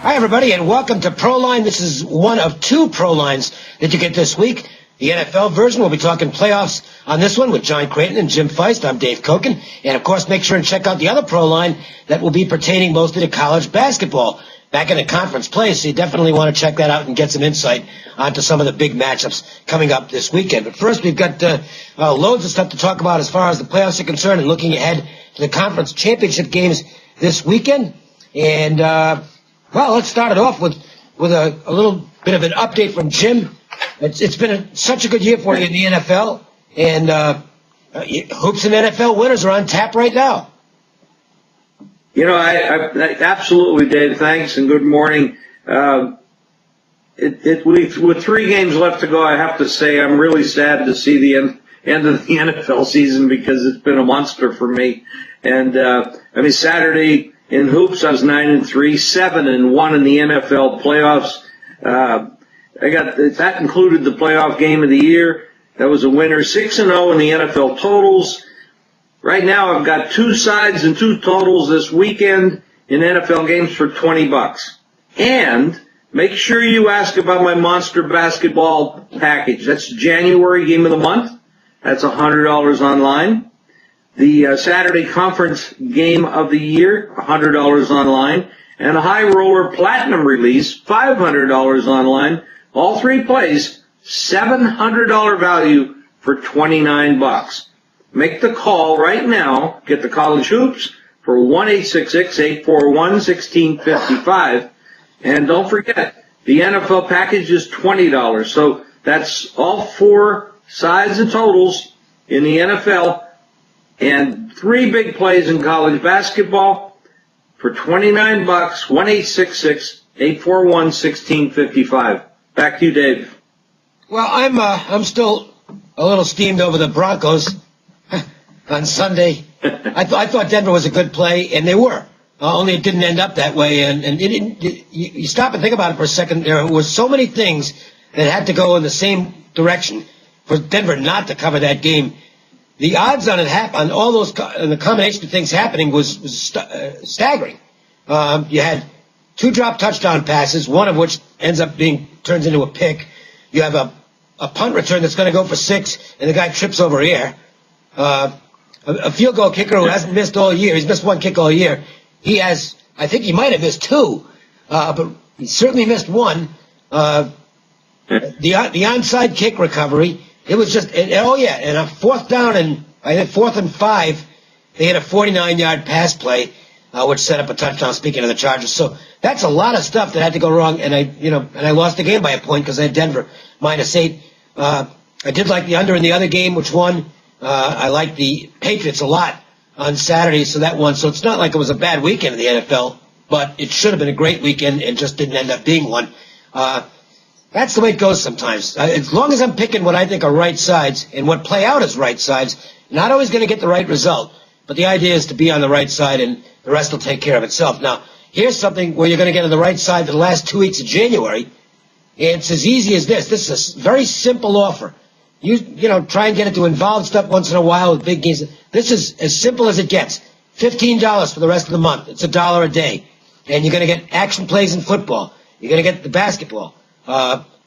Hi, everybody, and welcome to Proline. This is one of two Prolines that you get this week. The NFL version, we'll be talking playoffs on this one with John Creighton and Jim Feist. I'm Dave Koken. And, of course, make sure and check out the other Proline that will be pertaining mostly to college basketball back in the conference play. So you definitely want to check that out and get some insight onto some of the big matchups coming up this weekend. But first, we've got loads of stuff to talk about as far as the playoffs are concerned and looking ahead to the conference championship games this weekend. And, well, let's start it off with a little bit of an update from Jim. It's been such a good year for you in the NFL, and hoops and NFL winners are on tap right now. You know, I absolutely, Dave. Thanks and good morning. With 3 games left to go, I have to say I'm really sad to see the end of the NFL season because it's been a monster for me. And Saturday in hoops, I was 9-3, 7-1 in the NFL playoffs. That included the playoff game of the year. That was a winner. 6-0 in the NFL totals. Right now, I've got 2 sides and 2 totals this weekend in NFL games for $20. And make sure you ask about my Monster Basketball package. That's January game of the month. That's $100 online. The Saturday Conference Game of the Year, $100 online. And a High Roller Platinum release, $500 online. All 3 plays, $700 value for $29. Make the call right now. Get the college hoops for 1-866-841-1655. And don't forget, the NFL package is $20. So that's all 4 sides and totals in the NFL. And 3 big plays in college basketball for $29, 1-866-841-1655. Back to you, Dave. Well, I'm still a little steamed over the Broncos on Sunday. I thought Denver was a good play, and they were. Only it didn't end up that way. And it didn't. You stop and think about it for a second. There were so many things that had to go in the same direction for Denver not to cover that game. The odds on it on all those, and the combination of things happening was staggering. You had 2 drop touchdown passes, one of which turns into a pick. You have a punt return that's going to go for 6, and the guy trips over air. A field goal kicker who hasn't missed all year. He's missed 1 kick all year. I think he might have missed 2, but he certainly missed 1. The onside kick recovery. It was just, and a 4th down and I think 4th and 5, they had a 49-yard pass play, which set up a touchdown. Speaking of the Chargers, so that's a lot of stuff that had to go wrong, and I lost the game by a point because I had Denver -8. I did like the under in the other game, which won. I liked the Patriots a lot on Saturday, so that won. So it's not like it was a bad weekend in the NFL, but it should have been a great weekend and just didn't end up being one. That's the way it goes sometimes. As long as I'm picking what I think are right sides and what play out as right sides, not always going to get the right result. But the idea is to be on the right side, and the rest will take care of itself. Now, here's something where you're going to get on the right side for the last 2 weeks of January. It's as easy as this. This is a very simple offer. You try and get it to involve stuff once in a while with big games. This is as simple as it gets. $15 for the rest of the month. It's $1 a day. And you're going to get action plays in football. You're going to get the basketball.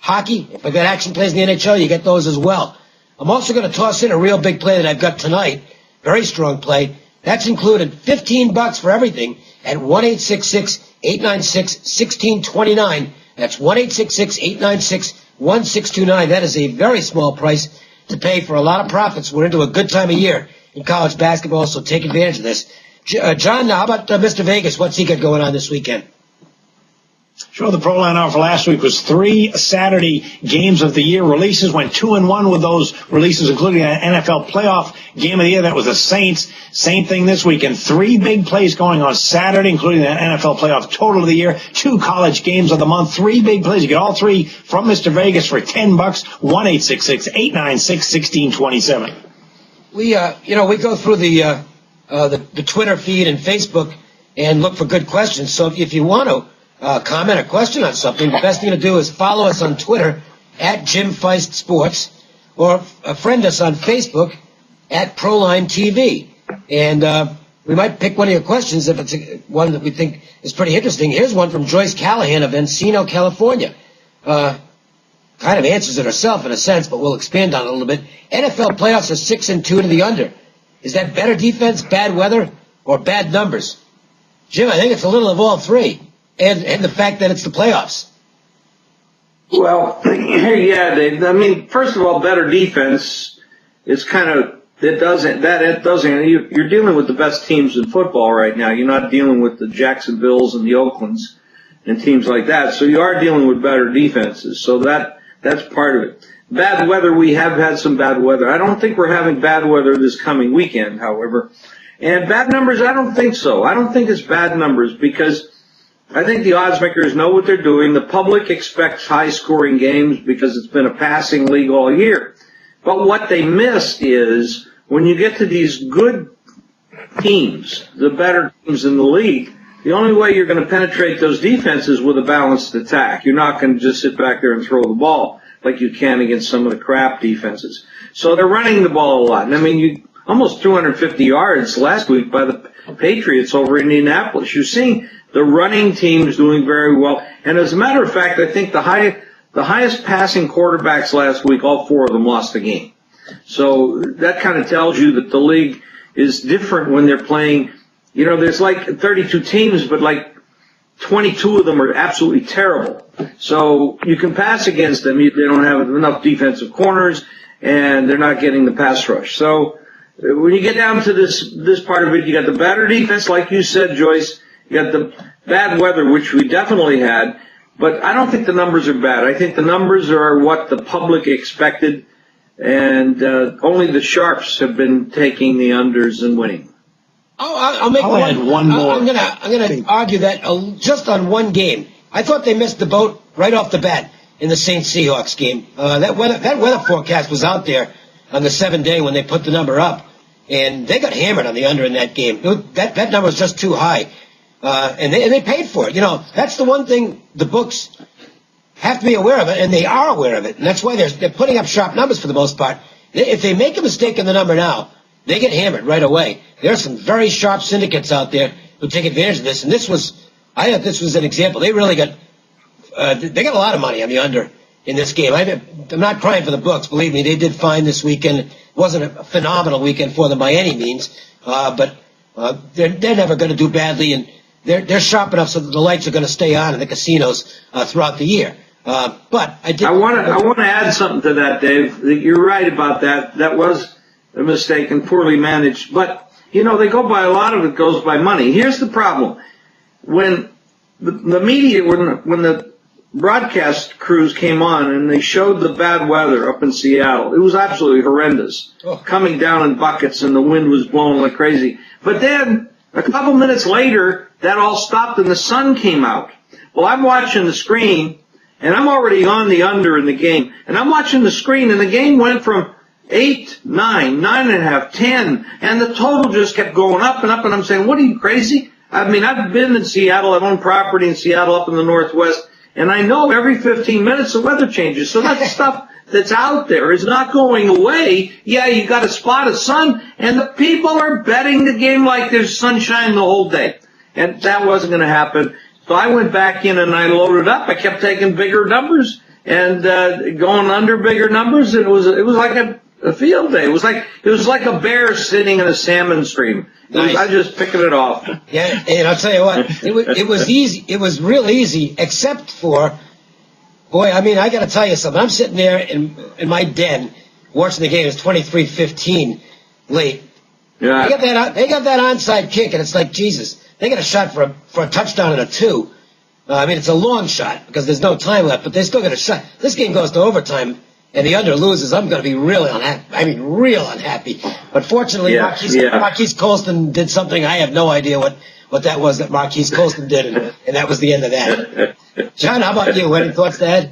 Hockey, if I got action plays in the NHL, you get those as well. I'm also going to toss in a real big play that I've got tonight. Very strong play. That's included $15 for everything at 1-866-896-1629. That's 1-866-896-1629. That is a very small price to pay for a lot of profits. We're into a good time of year in college basketball, so take advantage of this. John, how about Mr. Vegas? What's he got going on this weekend? Sure, the Proline offer last week was 3 Saturday games of the year releases. Went 2-1 with those releases, including an NFL playoff game of the year. That was the Saints. Same thing this weekend. 3 big plays going on Saturday, including the NFL playoff total of the year. 2 college games of the month. 3 big plays. You get all 3 from Mr. Vegas for $10. 1-866-896-1627. We go through the Twitter feed and Facebook and look for good questions. So if you want to comment or question on something, the best thing to do is follow us on Twitter at Jim Feist Sports, or friend us on Facebook at Proline TV. And we might pick one of your questions if it's one that we think is pretty interesting. Here's one from Joyce Callahan of Encino, California. Kind of answers it herself in a sense, but we'll expand on it a little bit. NFL playoffs are 6-2 to the under. Is that better defense, bad weather, or bad numbers? Jim, I think it's a little of all three, and the fact that it's the playoffs. Well, yeah, Dave. I mean, first of all, better defense is you're dealing with the best teams in football right now. You're not dealing with the Jacksonvilles and the Oaklands and teams like that. So you are dealing with better defenses. So that's part of it. Bad weather, we have had some bad weather. I don't think we're having bad weather this coming weekend, however. And bad numbers, I don't think so. I don't think it's bad numbers because I think the odds makers know what they're doing. The public expects high-scoring games because it's been a passing league all year. But what they missed is when you get to these good teams, the better teams in the league, the only way you're going to penetrate those defenses with a balanced attack. You're not going to just sit back there and throw the ball like you can against some of the crap defenses. So they're running the ball a lot. And I mean, almost 250 yards last week by the Patriots over Indianapolis. You're seeing the running teams doing very well. And as a matter of fact, I think the highest passing quarterbacks last week, all four of them lost the game. So that kind of tells you that the league is different when they're playing. You know, there's like 32 teams, but like 22 of them are absolutely terrible. So you can pass against them. They don't have enough defensive corners, and they're not getting the pass rush. So when you get down to this part of it, you got the better defense, like you said, Joyce. You got the bad weather, which we definitely had. But I don't think the numbers are bad. I think the numbers are what the public expected, and only the sharps have been taking the unders and winning. I'll add one more. I'm gonna argue that just on one game. I thought they missed the boat right off the bat in the Saints Seahawks game. That weather forecast was out there on the 7th day when they put the number up, and they got hammered on the under in that game. That number was just too high, and they paid for it. You know, that's the one thing the books have to be aware of it, and they are aware of it, and that's why they're putting up sharp numbers for the most part. If they make a mistake in the number now, they get hammered right away. There are some very sharp syndicates out there who take advantage of this, and I thought this was an example. They really got they got a lot of money on the under in this game. I'm not crying for the books. Believe me, they did fine this weekend. It wasn't a phenomenal weekend for them by any means, but they're never going to do badly, and they're sharp enough so that the lights are going to stay on in the casinos throughout the year. But I want to add something to that, Dave. You're right about that. That was a mistake and poorly managed. But, you know, they go by a lot of it goes by money. Here's the problem. When the media, when the broadcast crews came on and they showed the bad weather up in Seattle, it was absolutely horrendous. Coming down in buckets and the wind was blowing like crazy. But then, a couple minutes later, that all stopped and the sun came out. Well, I'm watching the screen, and I'm already on the under in the game. And I'm watching the screen, and the game went from 8, 9, 9.5, 10, and the total just kept going up and up, and I'm saying, what are you, crazy? I mean, I've been in Seattle, I've owned property in Seattle up in the Northwest, and I know every 15 minutes the weather changes, so that stuff that's out there is not going away. Yeah, you got a spot of sun, and the people are betting the game like there's sunshine the whole day, and that wasn't going to happen. So I went back in and I loaded up, I kept taking bigger numbers, and going under bigger numbers, and it was like a field day. It was like a bear sitting in a salmon stream. Nice. I just picking it off. Yeah, and I'll tell you what, it was easy. It was real easy, except for, boy, I mean, I got to tell you something. I'm sitting there in my den watching the game. It's 23-15 late. Yeah. They got that onside kick, and it's like, Jesus, they got a shot for a touchdown and a 2. I mean, it's a long shot because there's no time left, but they still got a shot. This game goes to overtime, and the under loses. I'm going to be really unhappy. I mean, real unhappy. But fortunately, Marquise Colston did something. I have no idea what that was that Marquise Colston did, and that was the end of that. John, how about you? Any thoughts to add?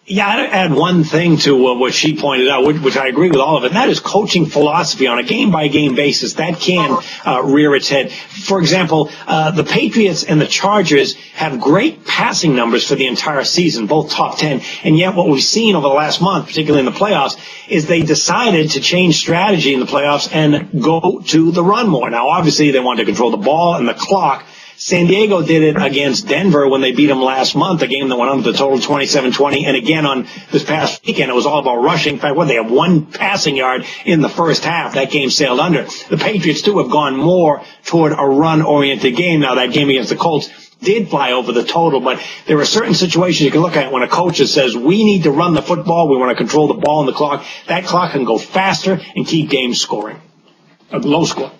Yeah, I'd add one thing to what she pointed out, which I agree with all of it, and that is coaching philosophy on a game-by-game basis. That can rear its head. For example, the Patriots and the Chargers have great passing numbers for the entire season, both top 10, and yet what we've seen over the last month, particularly in the playoffs, is they decided to change strategy in the playoffs and go to the run more. Now, obviously, they wanted to control the ball and the clock. San Diego did it against Denver when they beat them last month, a game that went under the total 27-20. And again, on this past weekend, it was all about rushing. In fact, they have one passing yard in the first half. That game sailed under. The Patriots, too, have gone more toward a run-oriented game. Now, that game against the Colts did fly over the total, but there are certain situations you can look at when a coach says, we need to run the football, we want to control the ball and the clock. That clock can go faster and keep games scoring. A low score.